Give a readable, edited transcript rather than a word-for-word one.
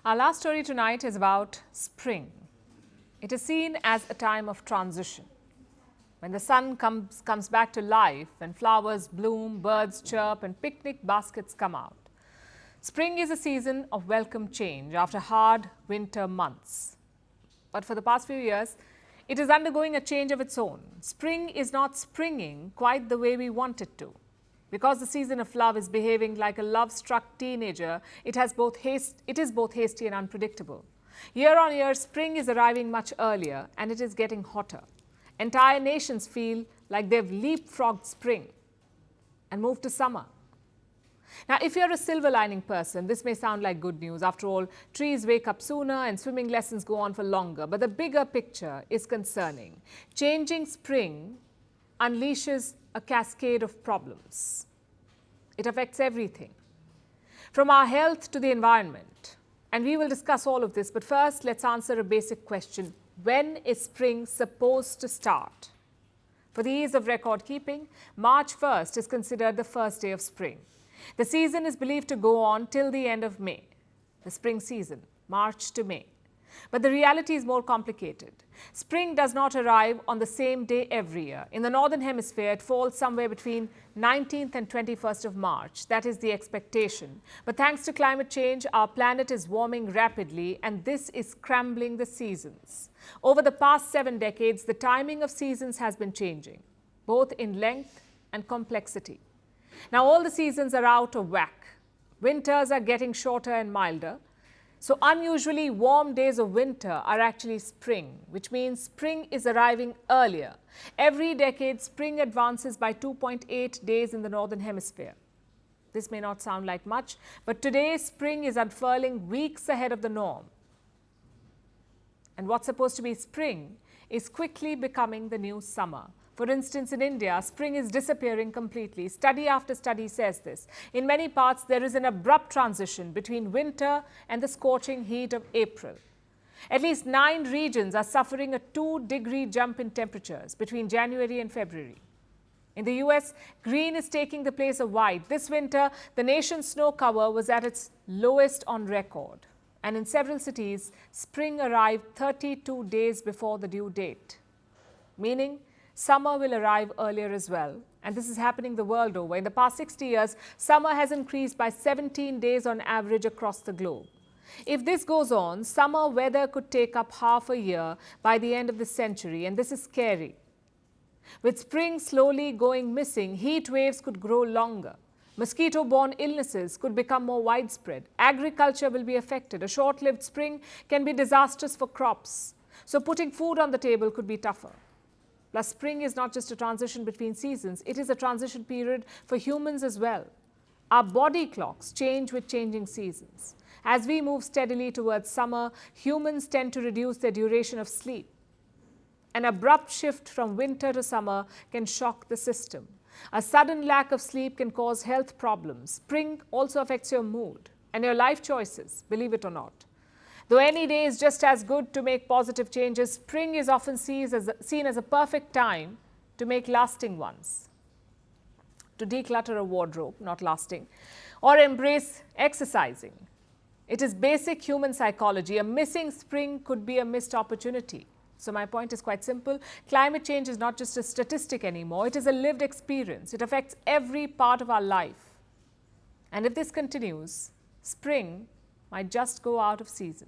Our last story tonight is about spring. It is seen as a time of transition. When the sun comes back to life, when flowers bloom, birds chirp and picnic baskets come out. Spring is a season of welcome change after hard winter months. But for the past few years, it is undergoing a change of its own. Spring is not springing quite the way we want it to. Because the season of love is behaving like a love-struck teenager, it is both hasty and unpredictable. Year on year, spring is arriving much earlier and it is getting hotter. Entire nations feel like they've leapfrogged spring and moved to summer. Now, if you're a silver lining person, this may sound like good news. After all, trees wake up sooner and swimming lessons go on for longer. But the bigger picture is concerning. Changing spring unleashes a cascade of problems. It affects everything, from our health to the environment. And we will discuss all of this. But first, let's answer a basic question. When is spring supposed to start? For the ease of record keeping, March 1st is considered the first day of spring. The season is believed to go on till the end of May, the spring season, March to May. But the reality is more complicated. Spring does not arrive on the same day every year. In the northern hemisphere, it falls somewhere between 19th and 21st of March. That is the expectation. But thanks to climate change, our planet is warming rapidly, and this is scrambling the seasons. Over the past 7 decades, the timing of seasons has been changing, both in length and complexity. Now, all the seasons are out of whack. Winters are getting shorter and milder. So unusually warm days of winter are actually spring, which means spring is arriving earlier. Every decade, spring advances by 2.8 days in the northern hemisphere. This may not sound like much, but today spring is unfurling weeks ahead of the norm. And what's supposed to be spring is quickly becoming the new summer. For instance, in India, spring is disappearing completely. Study after study says this. In many parts, there is an abrupt transition between winter and the scorching heat of April. At least 9 regions are suffering a 2-degree jump in temperatures between January and February. In the US, green is taking the place of white. This winter, the nation's snow cover was at its lowest on record. And in several cities, spring arrived 32 days before the due date, meaning summer will arrive earlier as well, and this is happening the world over. In the past 60 years, summer has increased by 17 days on average across the globe. If this goes on, summer weather could take up half a year by the end of the century, and this is scary. With spring slowly going missing, heat waves could grow longer. Mosquito-borne illnesses could become more widespread. Agriculture will be affected. A short-lived spring can be disastrous for crops, so putting food on the table could be tougher. Plus, spring is not just a transition between seasons, it is a transition period for humans as well. Our body clocks change with changing seasons. As we move steadily towards summer, humans tend to reduce their duration of sleep. An abrupt shift from winter to summer can shock the system. A sudden lack of sleep can cause health problems. Spring also affects your mood and your life choices, believe it or not. Though any day is just as good to make positive changes, spring is often seen as a perfect time to make lasting ones. To declutter a wardrobe, not lasting, or embrace exercising. It is basic human psychology. A missing spring could be a missed opportunity. So my point is quite simple. Climate change is not just a statistic anymore. It is a lived experience. It affects every part of our life. And if this continues, spring might just go out of season.